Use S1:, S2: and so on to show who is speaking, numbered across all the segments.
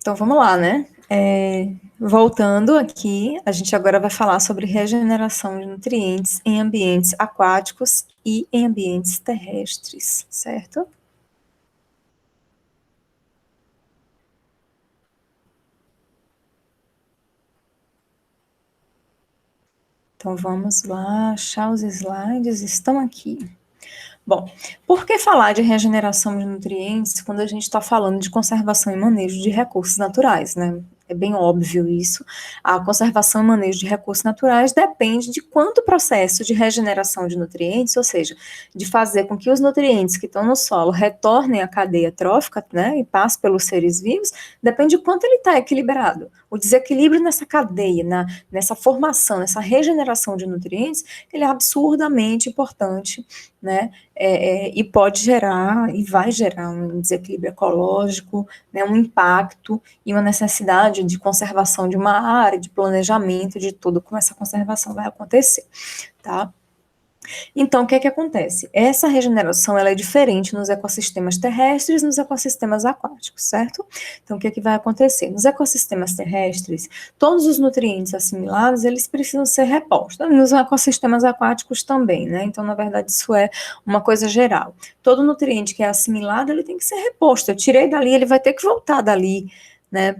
S1: Então vamos lá, né? Voltando aqui, a gente agora vai falar sobre regeneração de nutrientes em ambientes aquáticos e em ambientes terrestres, certo? Então vamos lá, achar os slides, estão aqui. Bom, por que falar de regeneração de nutrientes quando a gente está falando de conservação e manejo de recursos naturais, né? É bem óbvio isso. A conservação e manejo de recursos naturais depende de quanto o processo de regeneração de nutrientes, ou seja, de fazer com que os nutrientes que estão no solo retornem à cadeia trófica, né, e passem pelos seres vivos, depende de quanto ele está equilibrado. O desequilíbrio nessa cadeia, nessa formação, nessa regeneração de nutrientes, ele é absurdamente importante, né? E pode gerar, e vai gerar um desequilíbrio ecológico, né, um impacto e uma necessidade de conservação de uma área, de planejamento de tudo como essa conservação vai acontecer, tá? Então, o que é que acontece? Essa regeneração ela é diferente nos ecossistemas terrestres e nos ecossistemas aquáticos, certo? Então, o que é que vai acontecer? Nos ecossistemas terrestres, todos os nutrientes assimilados, eles precisam ser repostos. Nos ecossistemas aquáticos também, né? Então, na verdade, isso é uma coisa geral. Todo nutriente que é assimilado, ele tem que ser reposto. Eu tirei dali, ele vai ter que voltar dali, né?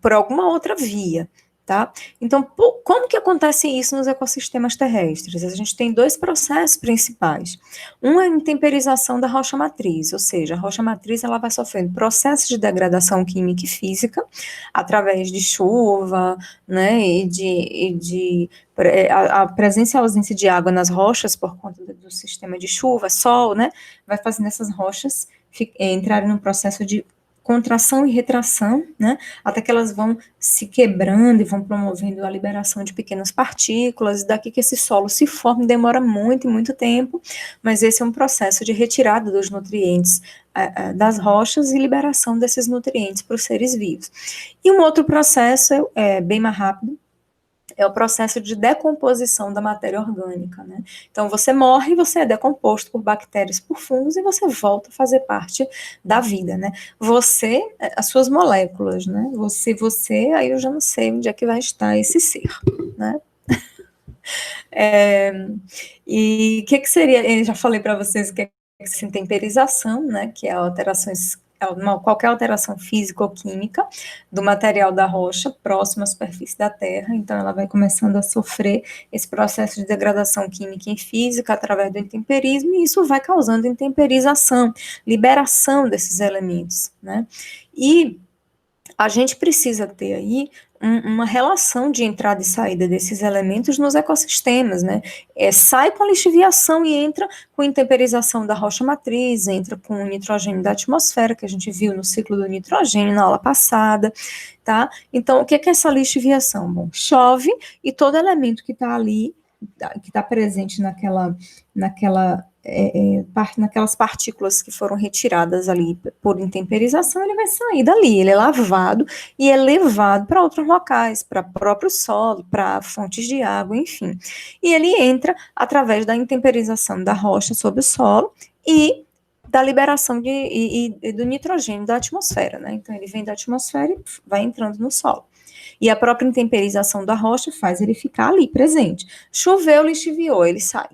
S1: Por alguma outra via. Tá? Então, como que acontece isso nos ecossistemas terrestres? A gente tem dois processos principais. Um é a intemperização da rocha matriz, ou seja, a rocha matriz ela vai sofrendo processos de degradação química e física através de chuva, né, a presença e a ausência de água nas rochas por conta do sistema de chuva, sol, né, vai fazendo essas rochas entrarem num processo de contração e retração, né, até que elas vão se quebrando e vão promovendo a liberação de pequenas partículas, e daqui que esse solo se forma, demora muito e muito tempo, mas esse é um processo de retirada dos nutrientes das rochas e liberação desses nutrientes para os seres vivos. E um outro processo bem mais rápido, é o processo de decomposição da matéria orgânica, né? Então, você morre, você é decomposto por bactérias, por fungos, e você volta a fazer parte da vida, né? Você, as suas moléculas, né? Aí eu já não sei onde é que vai estar esse ser, né? E o que seria, eu já falei para vocês que é temperização, né? Que é alterações qualquer alteração física ou química do material da rocha próximo à superfície da Terra, então ela vai começando a sofrer esse processo de degradação química e física através do intemperismo, e isso vai causando intemperização, liberação desses elementos, né? E a gente precisa ter aí uma relação de entrada e saída desses elementos nos ecossistemas, né? Sai com a lixiviação e entra com intemperização da rocha matriz, entra com o nitrogênio da atmosfera, que a gente viu no ciclo do nitrogênio na aula passada, tá? Então, o que é essa lixiviação? Bom, chove e todo elemento que está ali, que está presente naquelas partículas que foram retiradas ali por intemperização, ele vai sair dali, ele é lavado e é levado para outros locais, para próprio solo, para fontes de água, enfim. E ele entra através da intemperização da rocha sobre o solo e da liberação e do nitrogênio da atmosfera, né? Então ele vem da atmosfera e vai entrando no solo. E a própria intemperização da rocha faz ele ficar ali presente. Choveu, lixiviou, ele sai.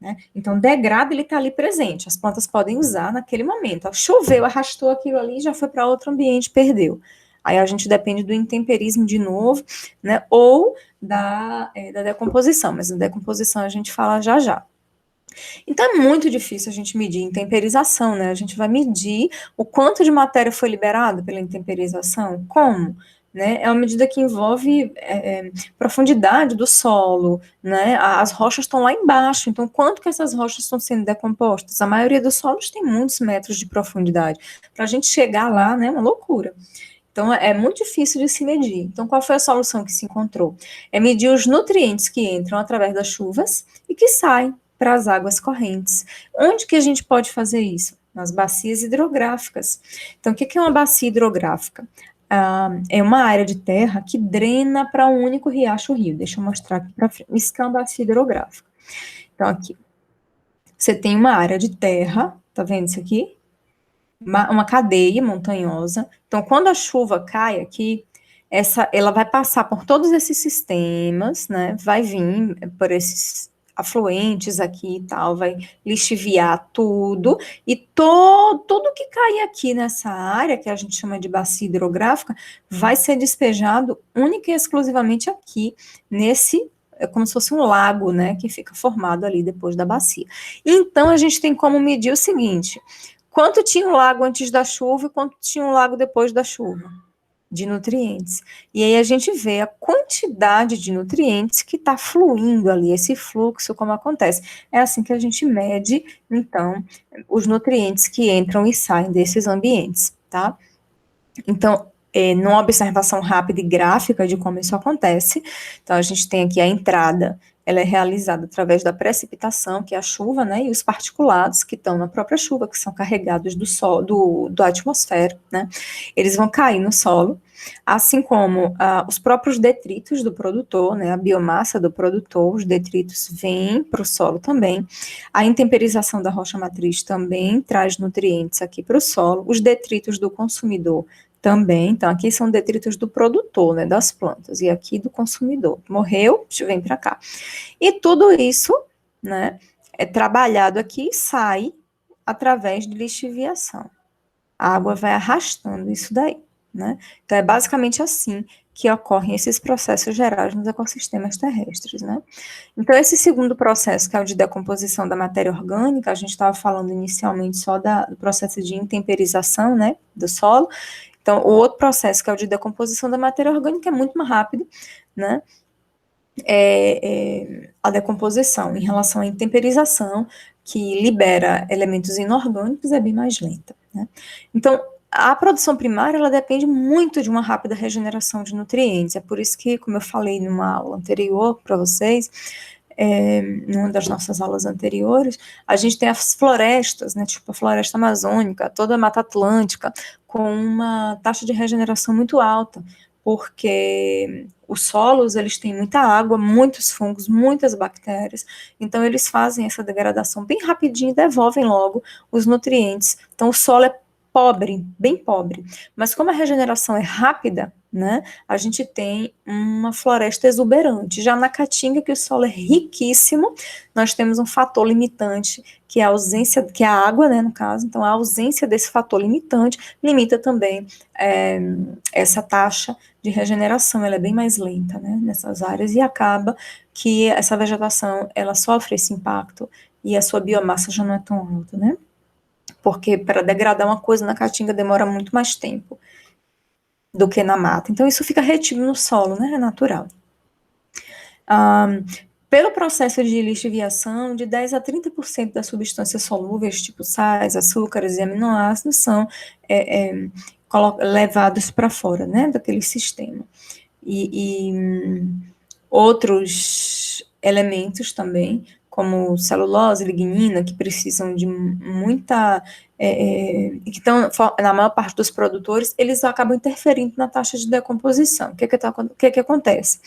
S1: Né? Então, degrada, ele está ali presente, as plantas podem usar naquele momento. Choveu, arrastou aquilo ali, já foi para outro ambiente, perdeu. Aí a gente depende do intemperismo de novo, né? Ou da decomposição, mas a decomposição a gente fala já já. Então é muito difícil a gente medir intemperização, né? A gente vai medir o quanto de matéria foi liberado pela intemperização. Como? Né, é uma medida que envolve profundidade do solo, né, as rochas estão lá embaixo, então quanto que essas rochas estão sendo decompostas? A maioria dos solos tem muitos metros de profundidade, para a gente chegar lá, né, é uma loucura. Então é muito difícil de se medir. Então qual foi a solução que se encontrou? É medir os nutrientes que entram através das chuvas e que saem para as águas correntes. Onde que a gente pode fazer isso? Nas bacias hidrográficas. Então, o que é uma bacia hidrográfica? É uma área de terra que drena para um único riacho-rio. Deixa eu mostrar aqui para frente. Isso que é uma bacia hidrográfica. Então, aqui, você tem uma área de terra, tá vendo isso aqui? uma cadeia montanhosa. Então, quando a chuva cai aqui, ela vai passar por todos esses sistemas, né? Vai vir por esses afluentes aqui e tal, vai lixiviar tudo, e tudo que cair aqui nessa área, que a gente chama de bacia hidrográfica, vai ser despejado única e exclusivamente aqui, nesse, é como se fosse um lago, né, que fica formado ali depois da bacia. Então, a gente tem como medir o seguinte: quanto tinha um lago antes da chuva e quanto tinha um lago depois da chuva, de nutrientes. E aí a gente vê a quantidade de nutrientes que está fluindo ali, esse fluxo, como acontece. É assim que a gente mede, então, os nutrientes que entram e saem desses ambientes, tá? Então, numa observação rápida e gráfica de como isso acontece, então a gente tem aqui a entrada, ela é realizada através da precipitação, que é a chuva, né, e os particulados que estão na própria chuva, que são carregados do sol, da atmosfera, né, eles vão cair no solo, assim como os próprios detritos do produtor, né, a biomassa do produtor, os detritos vêm para o solo também, a intemperização da rocha matriz também traz nutrientes aqui para o solo, os detritos do consumidor também. Então, aqui são detritos do produtor, né, das plantas, e aqui do consumidor. Morreu, vem para cá. E tudo isso, né, é trabalhado aqui e sai através de lixiviação. A água vai arrastando isso daí, né? Então, é basicamente assim que ocorrem esses processos gerais nos ecossistemas terrestres, né? Então, esse segundo processo, que é o de decomposição da matéria orgânica, a gente estava falando inicialmente só do processo de intemperização, né, do solo. Então, o outro processo, que é o de decomposição da matéria orgânica, é muito mais rápido, né? A decomposição em relação à intemperização, que libera elementos inorgânicos, é bem mais lenta, né? Então, a produção primária, ela depende muito de uma rápida regeneração de nutrientes. É por isso que, como eu falei numa aula anterior para vocês, numa das nossas aulas anteriores, a gente tem as florestas, né, tipo a floresta amazônica, toda a Mata Atlântica, com uma taxa de regeneração muito alta, porque os solos, eles têm muita água, muitos fungos, muitas bactérias, então eles fazem essa degradação bem rapidinho e devolvem logo os nutrientes. Então o solo é pobre, bem pobre, mas como a regeneração é rápida, né, a gente tem uma floresta exuberante. Já na Caatinga, que o solo é riquíssimo, nós temos um fator limitante, que é a ausência, que é a água, né, no caso. Então, a ausência desse fator limitante limita também essa taxa de regeneração. Ela é bem mais lenta, né, nessas áreas, e acaba que essa vegetação, ela sofre esse impacto e a sua biomassa já não é tão alta, né? Porque para degradar uma coisa na Caatinga demora muito mais tempo do que na mata. Então, isso fica retido no solo, né? É natural. Pelo processo de lixiviação, de 10 a 30% das substâncias solúveis, tipo sais, açúcares e aminoácidos, são levados para fora, né, daquele sistema. E outros elementos também, como celulose, lignina, que precisam de muita, que estão na maior parte dos produtores, eles acabam interferindo na taxa de decomposição. O que acontece?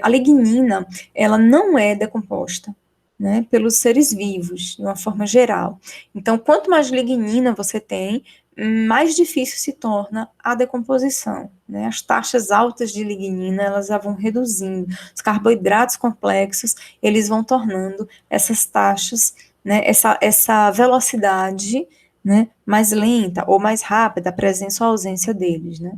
S1: A lignina, ela não é decomposta, né, pelos seres vivos, de uma forma geral. Então, quanto mais lignina você tem, mais difícil se torna a decomposição, né? As taxas altas de lignina, elas já vão reduzindo. Os carboidratos complexos, eles vão tornando essas taxas, né, essa velocidade, né, mais lenta ou mais rápida, a presença ou ausência deles, né?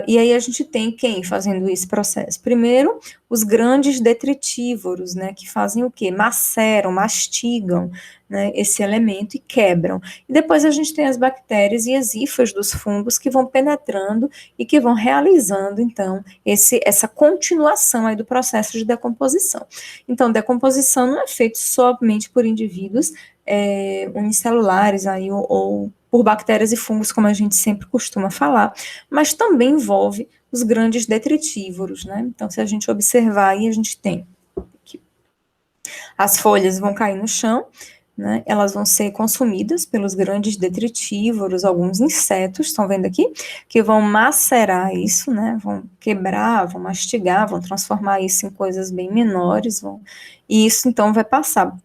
S1: E aí a gente tem quem fazendo esse processo? Primeiro, os grandes detritívoros, né, que fazem o quê? Maceram, mastigam, né, esse elemento e quebram. E depois a gente tem as bactérias e as hifas dos fungos que vão penetrando e que vão realizando, então, essa continuação aí do processo de decomposição. Então, decomposição não é feita somente por indivíduos unicelulares aí, ou por bactérias e fungos, como a gente sempre costuma falar, mas também envolve os grandes detritívoros, né? Então, se a gente observar aí, a gente tem que as folhas vão cair no chão, né? Elas vão ser consumidas pelos grandes detritívoros, alguns insetos, estão vendo aqui, que vão macerar isso, né? Vão quebrar, vão mastigar, vão transformar isso em coisas bem menores, e isso então vai passar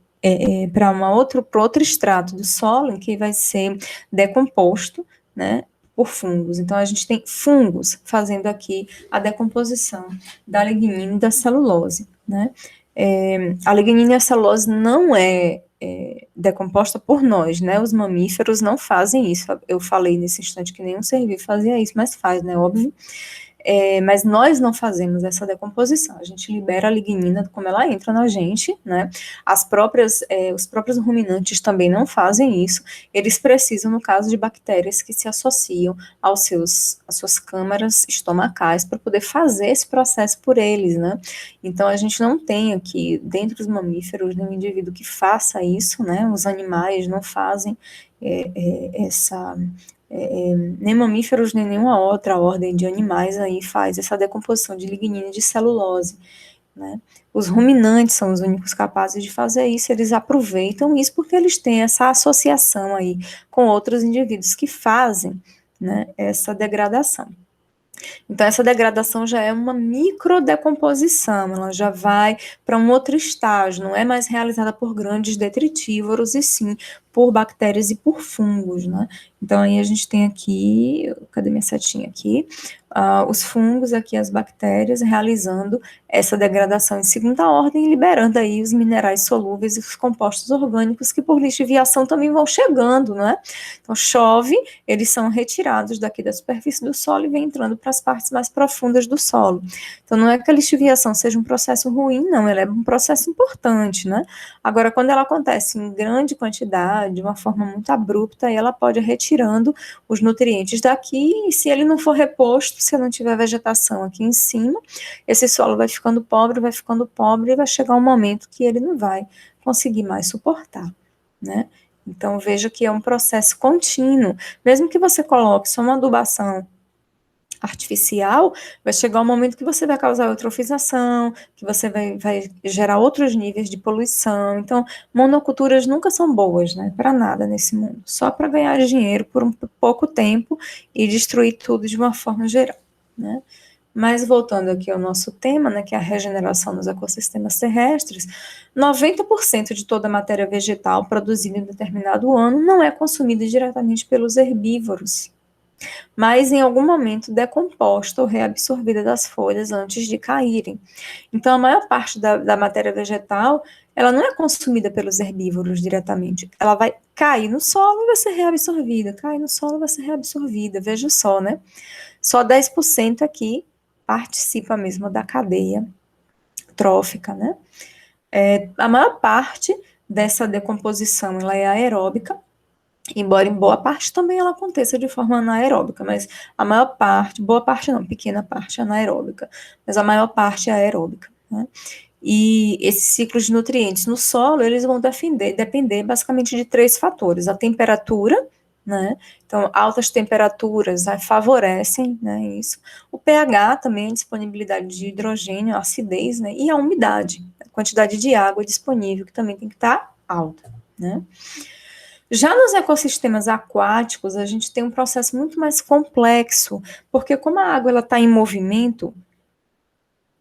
S1: para outro extrato do solo, em que vai ser decomposto, né, por fungos. Então, a gente tem fungos fazendo aqui a decomposição da lignina e da celulose, né. A lignina e a celulose não é decomposta por nós, né, os mamíferos não fazem isso. Eu falei nesse instante que nenhum ser vivo fazia isso, mas faz, né, óbvio. Mas nós não fazemos essa decomposição, a gente libera a lignina como ela entra na gente, né? Os próprios ruminantes também não fazem isso, eles precisam, no caso de bactérias que se associam às suas câmaras estomacais para poder fazer esse processo por eles, né? Então a gente não tem aqui, dentro dos mamíferos, nenhum indivíduo que faça isso, né? Os animais não fazem essa nem mamíferos, nem nenhuma outra ordem de animais aí faz essa decomposição de lignina e de celulose, né? Os ruminantes são os únicos capazes de fazer isso, eles aproveitam isso porque eles têm essa associação aí com outros indivíduos que fazem, né, essa degradação. Então, essa degradação já é uma microdecomposição, ela já vai para um outro estágio, não é mais realizada por grandes detritívoros, e sim por bactérias e por fungos, né? Então, aí a gente tem aqui, cadê minha setinha aqui? Os fungos aqui, as bactérias, realizando essa degradação em segunda ordem, liberando aí os minerais solúveis e os compostos orgânicos que por lixiviação também vão chegando, né? Então, chove, eles são retirados daqui da superfície do solo e vem entrando para as partes mais profundas do solo. Então, não é que a lixiviação seja um processo ruim, não, ela é um processo importante, né? Agora, quando ela acontece em grande quantidade, de uma forma muito abrupta, ela pode ir retirando os nutrientes daqui, e se ele não for reposto, se não tiver vegetação aqui em cima, esse solo vai ficando pobre, e vai chegar um momento que ele não vai conseguir mais suportar, né? Então, veja que é um processo contínuo. Mesmo que você coloque só uma adubação artificial, vai chegar um momento que você vai causar eutrofização, que você vai gerar outros níveis de poluição. Então, monoculturas nunca são boas, né? Para nada nesse mundo. Só para ganhar dinheiro por um pouco tempo e destruir tudo de uma forma geral, né? Mas voltando aqui ao nosso tema, né, que é a regeneração nos ecossistemas terrestres, 90% de toda a matéria vegetal produzida em determinado ano não é consumida diretamente pelos herbívoros, mas em algum momento decomposta ou reabsorvida das folhas antes de caírem. Então, a maior parte da matéria vegetal, ela não é consumida pelos herbívoros diretamente, ela vai cair no solo e vai ser reabsorvida, cair no solo e vai ser reabsorvida, veja só, né? Só 10% aqui participa mesmo da cadeia trófica, né? A maior parte dessa decomposição, ela é aeróbica, embora em boa parte também ela aconteça de forma anaeróbica, mas a maior parte, boa parte não, pequena parte é anaeróbica, mas a maior parte é aeróbica, né? E esses ciclos de nutrientes no solo, eles vão depender basicamente de três fatores: a temperatura, né? Então, altas temperaturas favorecem, né, isso. O pH também, a disponibilidade de hidrogênio, a acidez, né? E a umidade, a quantidade de água disponível, que também tem que estar alta, né? Já nos ecossistemas aquáticos, a gente tem um processo muito mais complexo, porque como a água está em movimento,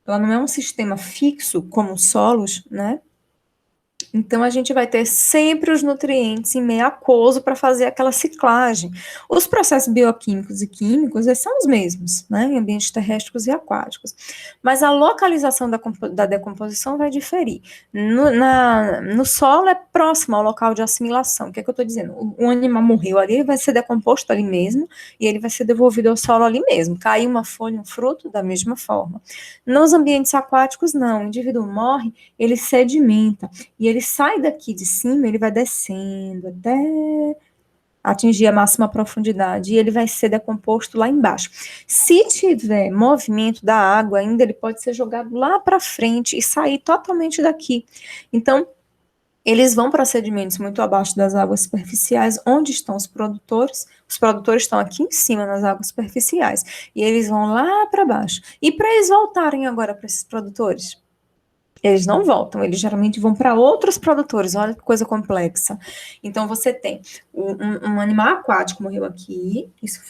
S1: ela não é um sistema fixo como os solos, né? Então, a gente vai ter sempre os nutrientes em meio aquoso para fazer aquela ciclagem. Os processos bioquímicos e químicos, eles são os mesmos, né, em ambientes terrestres e aquáticos. Mas a localização da decomposição vai diferir. No solo é próximo ao local de assimilação. O que é que eu estou dizendo? O animal morreu ali, ele vai ser decomposto ali mesmo, e ele vai ser devolvido ao solo ali mesmo. Caiu uma folha, um fruto, da mesma forma. Nos ambientes aquáticos, não. O indivíduo morre, ele sedimenta, e ele sai daqui de cima, ele vai descendo até atingir a máxima profundidade, e ele vai ser decomposto lá embaixo. Se tiver movimento da água ainda, ele pode ser jogado lá para frente e sair totalmente daqui. Então, eles vão para sedimentos muito abaixo das águas superficiais, onde estão os produtores estão aqui em cima nas águas superficiais, e eles vão lá para baixo. E para eles voltarem agora para esses produtores, eles não voltam, eles geralmente vão para outros produtores. Olha que coisa complexa. Então, você tem um animal aquático morreu aqui, isso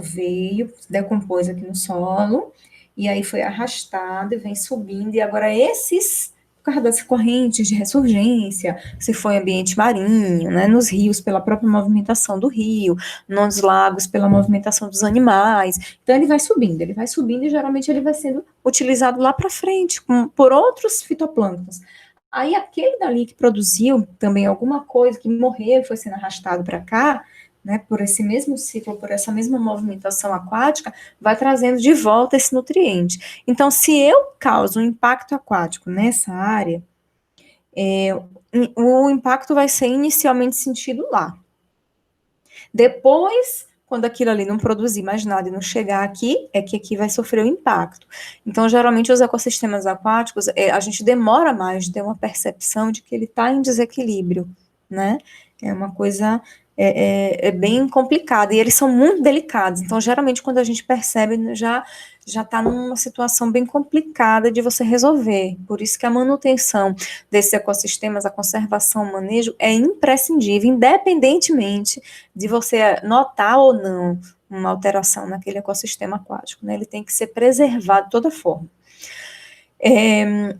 S1: veio, se decompôs aqui no solo, e aí foi arrastado e vem subindo, e agora esses por causa das correntes de ressurgência, se for em ambiente marinho, né, nos rios pela própria movimentação do rio, nos lagos pela movimentação dos animais. Então ele vai subindo e geralmente ele vai sendo utilizado lá para frente por outros fitoplânctons. Aí aquele dali que produziu também alguma coisa, que morreu e foi sendo arrastado para cá, né, por esse mesmo ciclo, por essa mesma movimentação aquática, vai trazendo de volta esse nutriente. Então, se eu causo um impacto aquático nessa área, o impacto vai ser inicialmente sentido lá. Depois, quando aquilo ali não produzir mais nada e não chegar aqui, é que aqui vai sofrer o impacto. Então, geralmente, os ecossistemas aquáticos, a gente demora mais de ter uma percepção de que ele está em desequilíbrio, né? É uma coisa bem complicada, e eles são muito delicados, então, geralmente, quando a gente percebe, já está numa situação bem complicada de você resolver. Por isso que a manutenção desses ecossistemas, a conservação, o manejo é imprescindível, independentemente de você notar ou não uma alteração naquele ecossistema aquático, né? Ele tem que ser preservado de toda forma.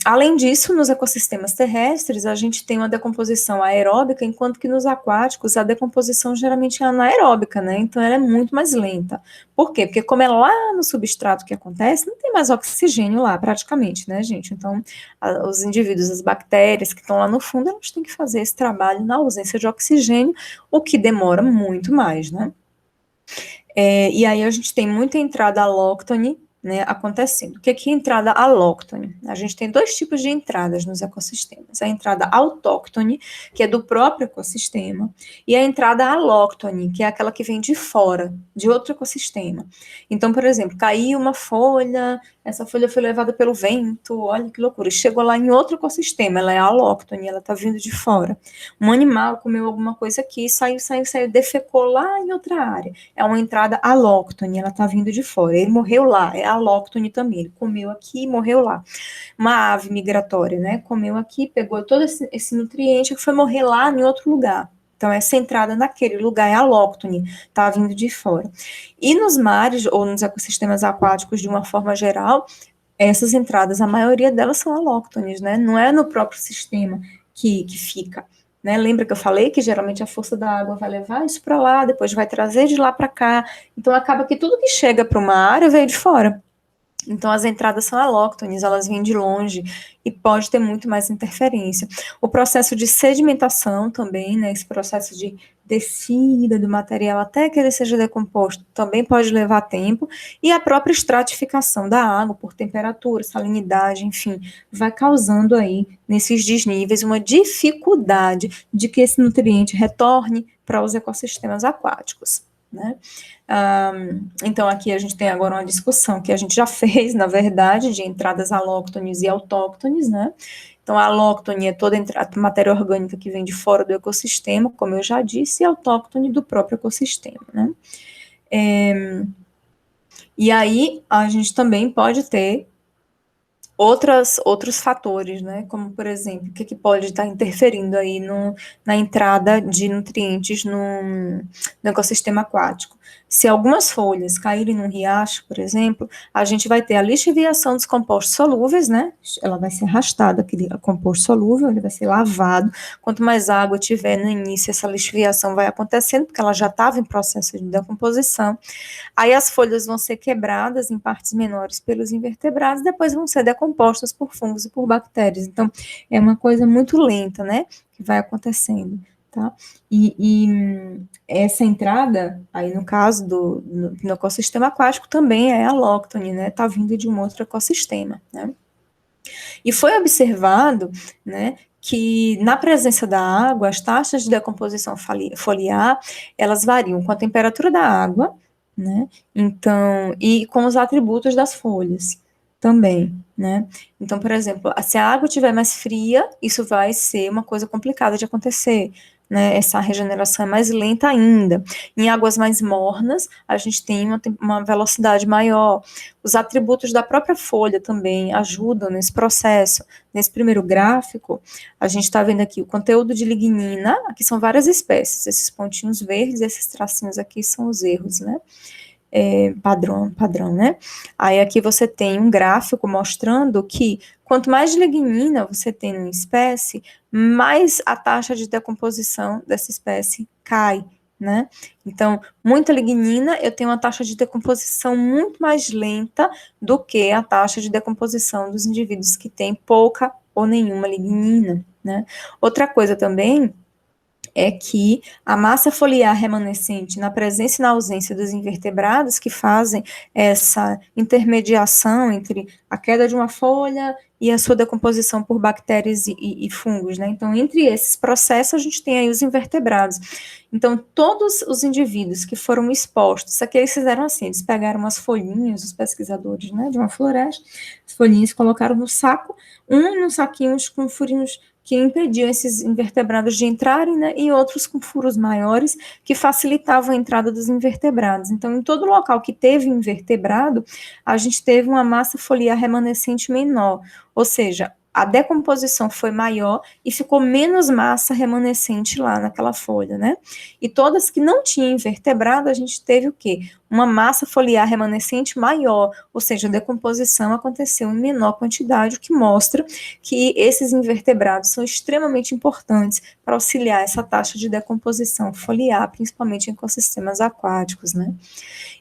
S1: Além disso, nos ecossistemas terrestres, a gente tem uma decomposição aeróbica, enquanto que nos aquáticos a decomposição geralmente é anaeróbica, né? Então ela é muito mais lenta. Por quê? Porque como é lá no substrato que acontece, não tem mais oxigênio lá, praticamente, né, gente? Então, os indivíduos, as bactérias que estão lá no fundo, elas têm que fazer esse trabalho na ausência de oxigênio, o que demora muito mais, né? E aí a gente tem muita entrada alóctone, né, acontecendo. O que é entrada alóctone? A gente tem dois tipos de entradas nos ecossistemas. A entrada autóctone, que é do próprio ecossistema, e a entrada alóctone, que é aquela que vem de fora, de outro ecossistema. Então, por exemplo, caiu uma folha, essa folha foi levada pelo vento, olha que loucura, e chegou lá em outro ecossistema, ela é alóctone, ela está vindo de fora. Um animal comeu alguma coisa aqui, saiu, defecou lá em outra área. É uma entrada alóctone, ela está vindo de fora. Ele morreu lá, é alóctone também, ele comeu aqui e morreu lá. Uma ave migratória, né, comeu aqui, pegou todo esse nutriente que foi morrer lá em outro lugar. Então, essa entrada naquele lugar é alóctone, está vindo de fora. E nos mares, ou nos ecossistemas aquáticos, de uma forma geral, essas entradas, a maioria delas são alóctones, né? Não é no próprio sistema que fica. Né? Lembra que eu falei que geralmente a força da água vai levar isso para lá, depois vai trazer de lá para cá. Então, acaba que tudo que chega para uma área veio de fora. Então, as entradas são alóctones, elas vêm de longe e pode ter muito mais interferência. O processo de sedimentação também, né, esse processo de descida do material até que ele seja decomposto, também pode levar tempo, e a própria estratificação da água por temperatura, salinidade, enfim, vai causando aí, nesses desníveis, uma dificuldade de que esse nutriente retorne para os ecossistemas aquáticos, né? Então, aqui a gente tem agora uma discussão que a gente já fez, na verdade, de entradas alóctones e autóctones, né? Então, a alóctone é toda a matéria orgânica que vem de fora do ecossistema, como eu já disse, e autóctone do próprio ecossistema, né? E aí, a gente também pode ter outros fatores, né? Como, por exemplo, o que pode estar interferindo aí na entrada de nutrientes no ecossistema aquático. Se algumas folhas caírem num riacho, por exemplo, a gente vai ter a lixiviação dos compostos solúveis, né? Ela vai ser arrastada, aquele composto solúvel, ele vai ser lavado. Quanto mais água tiver no início, essa lixiviação vai acontecendo, porque ela já estava em processo de decomposição. Aí as folhas vão ser quebradas em partes menores pelos invertebrados, depois vão ser decompostas por fungos e por bactérias. Então, é uma coisa muito lenta, né, que vai acontecendo, tá? E essa entrada, aí no caso no ecossistema aquático, também é alóctone, né, tá vindo de um outro ecossistema, né? E foi observado, né, que na presença da água, as taxas de decomposição foliar, elas variam com a temperatura da água, né, então, e com os atributos das folhas também, né. Então, por exemplo, se a água estiver mais fria, isso vai ser uma coisa complicada de acontecer, né, essa regeneração é mais lenta ainda. Em águas mais mornas, a gente tem uma velocidade maior. Os atributos da própria folha também ajudam nesse processo. Nesse primeiro gráfico, a gente está vendo aqui o conteúdo de lignina, aqui são várias espécies, esses pontinhos verdes, esses tracinhos aqui são os erros, né? Padrão, né? Aí aqui você tem um gráfico mostrando que quanto mais lignina você tem numa espécie, mais a taxa de decomposição dessa espécie cai, né? Então, muita lignina, eu tenho uma taxa de decomposição muito mais lenta do que a taxa de decomposição dos indivíduos que têm pouca ou nenhuma lignina, né? Outra coisa também é que a massa foliar remanescente, na presença e na ausência dos invertebrados, que fazem essa intermediação entre a queda de uma folha e a sua decomposição por bactérias e fungos, né? Então, entre esses processos, a gente tem aí os invertebrados. Então, todos os indivíduos que foram expostos, aqui eles fizeram assim, eles pegaram umas folhinhas, os pesquisadores, né, de uma floresta, as folhinhas colocaram no saco, nos saquinhos com furinhos que impediam esses invertebrados de entrarem, né, e outros com furos maiores que facilitavam a entrada dos invertebrados. Então, em todo local que teve invertebrado, a gente teve uma massa foliar remanescente menor, ou seja, a decomposição foi maior e ficou menos massa remanescente lá naquela folha, né? E todas que não tinham invertebrado, a gente teve o quê? Uma massa foliar remanescente maior, ou seja, a decomposição aconteceu em menor quantidade, o que mostra que esses invertebrados são extremamente importantes para auxiliar essa taxa de decomposição foliar, principalmente em ecossistemas aquáticos, né?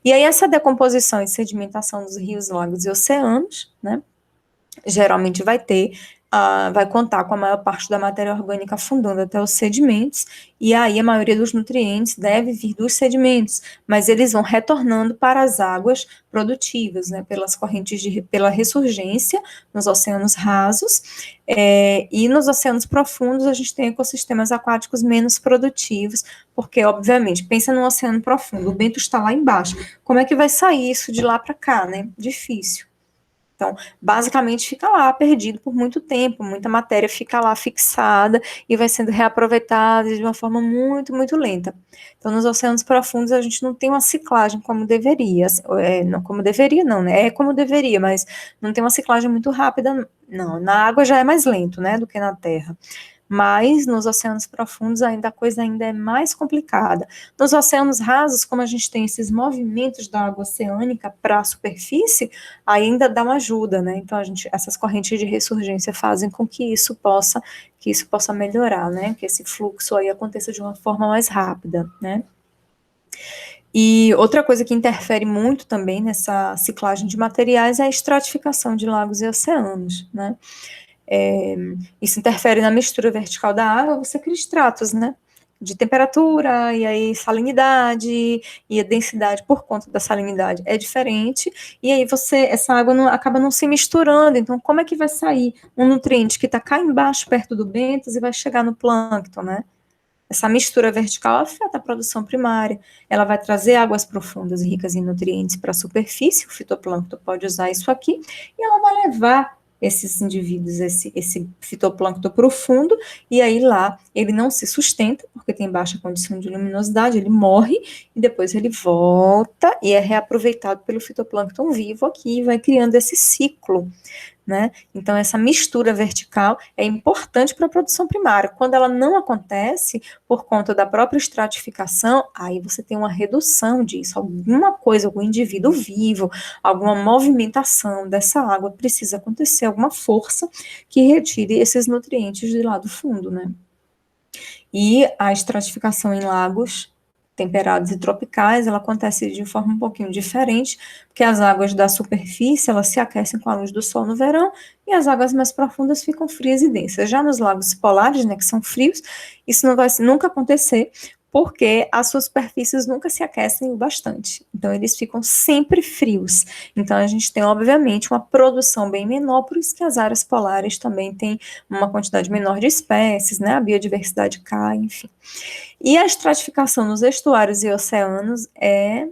S1: E aí essa decomposição e sedimentação dos rios, lagos e oceanos, né? Geralmente vai contar com a maior parte da matéria orgânica afundando até os sedimentos, e aí a maioria dos nutrientes deve vir dos sedimentos, mas eles vão retornando para as águas produtivas, né, pela ressurgência nos oceanos rasos, e nos oceanos profundos a gente tem ecossistemas aquáticos menos produtivos, porque, obviamente, pensa no oceano profundo, o Bento está lá embaixo, como é que vai sair isso de lá para cá, né? Difícil. Então, basicamente, fica lá perdido por muito tempo, muita matéria fica lá fixada e vai sendo reaproveitada de uma forma muito, muito lenta. Então, nos oceanos profundos, a gente não tem uma ciclagem como deveria, não como deveria, não, né? É como deveria, mas não tem uma ciclagem muito rápida, não. Na água já é mais lento, né, do que na terra. Mas nos oceanos profundos a coisa ainda é mais complicada. Nos oceanos rasos, como a gente tem esses movimentos da água oceânica para a superfície, ainda dá uma ajuda, né? Então essas correntes de ressurgência fazem com que isso possa melhorar, né? Que esse fluxo aí aconteça de uma forma mais rápida, né? E outra coisa que interfere muito também nessa ciclagem de materiais é a estratificação de lagos e oceanos, né? Isso interfere na mistura vertical da água, você cria estratos, né? De temperatura, e aí salinidade, e a densidade por conta da salinidade é diferente, e aí essa água acaba não se misturando, então como é que vai sair um nutriente que está cá embaixo, perto do bentos, e vai chegar no plâncton, né? Essa mistura vertical afeta a produção primária, ela vai trazer águas profundas ricas em nutrientes para a superfície, o fitoplâncton pode usar isso aqui, e ela vai levar esses indivíduos, esse fitoplâncton profundo, e aí lá ele não se sustenta, porque tem baixa condição de luminosidade, ele morre, e depois ele volta e é reaproveitado pelo fitoplâncton vivo aqui, e vai criando esse ciclo, né? Então, essa mistura vertical é importante para a produção primária. Quando ela não acontece, por conta da própria estratificação, aí você tem uma redução disso. Alguma coisa, algum indivíduo vivo, alguma movimentação dessa água precisa acontecer, alguma força que retire esses nutrientes de lá do fundo, né? E a estratificação em lagos temperados e tropicais, ela acontece de forma um pouquinho diferente, porque as águas da superfície, elas se aquecem com a luz do sol no verão, e as águas mais profundas ficam frias e densas. Já nos lagos polares, né, que são frios, isso não vai nunca acontecer, porque as suas superfícies nunca se aquecem bastante. Então, eles ficam sempre frios. Então, a gente tem, obviamente, uma produção bem menor, por isso que as áreas polares também têm uma quantidade menor de espécies, né, a biodiversidade cai, enfim. E a estratificação nos estuários e oceanos é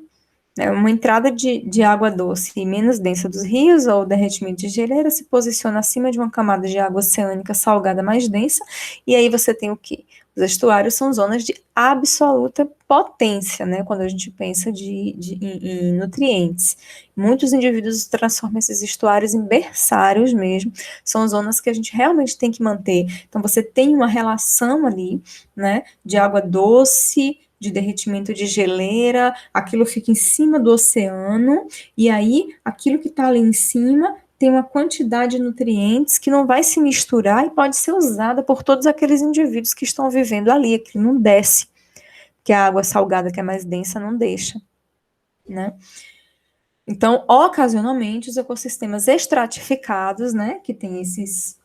S1: uma entrada de água doce e menos densa dos rios, ou o derretimento de geleira se posiciona acima de uma camada de água oceânica salgada mais densa, e aí você tem o quê? Os estuários são zonas de absoluta potência, né, quando a gente pensa em nutrientes. Muitos indivíduos transformam esses estuários em berçários mesmo, são zonas que a gente realmente tem que manter. Então, você tem uma relação ali, né, de água doce, de derretimento de geleira, aquilo fica em cima do oceano, e aí aquilo que está ali em cima tem uma quantidade de nutrientes que não vai se misturar e pode ser usada por todos aqueles indivíduos que estão vivendo ali, aquilo não desce, que a água salgada, que é mais densa, não deixa, né? Então, ocasionalmente, os ecossistemas estratificados, né, que tem esses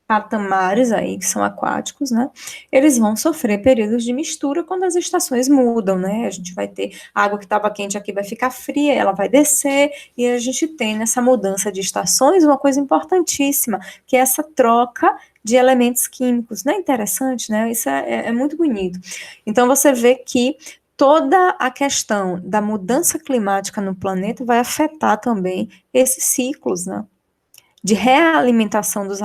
S1: patamares aí que são aquáticos, né? Eles vão sofrer períodos de mistura quando as estações mudam, né? A gente vai ter a água que estava quente aqui vai ficar fria, ela vai descer e a gente tem nessa mudança de estações uma coisa importantíssima, que é essa troca de elementos químicos, né? Interessante, né? Isso é muito bonito. Então você vê que toda a questão da mudança climática no planeta vai afetar também esses ciclos, né? De realimentação dos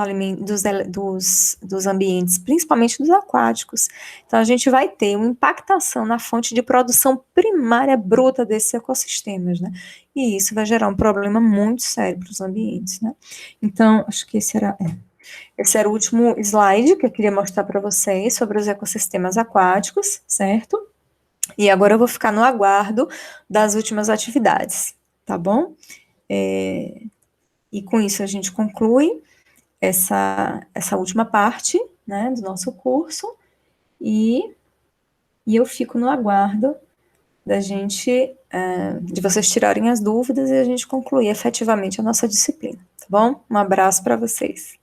S1: ambientes, principalmente dos aquáticos. Então, a gente vai ter uma impactação na fonte de produção primária bruta desses ecossistemas, né? E isso vai gerar um problema muito sério para os ambientes, né? Então, acho que esse era o último slide que eu queria mostrar para vocês sobre os ecossistemas aquáticos, certo? E agora eu vou ficar no aguardo das últimas atividades, tá bom? E com isso a gente conclui essa última parte, né, do nosso curso, e, e eu fico no aguardo da gente, de vocês tirarem as dúvidas e a gente concluir efetivamente a nossa disciplina, tá bom? Um abraço para vocês.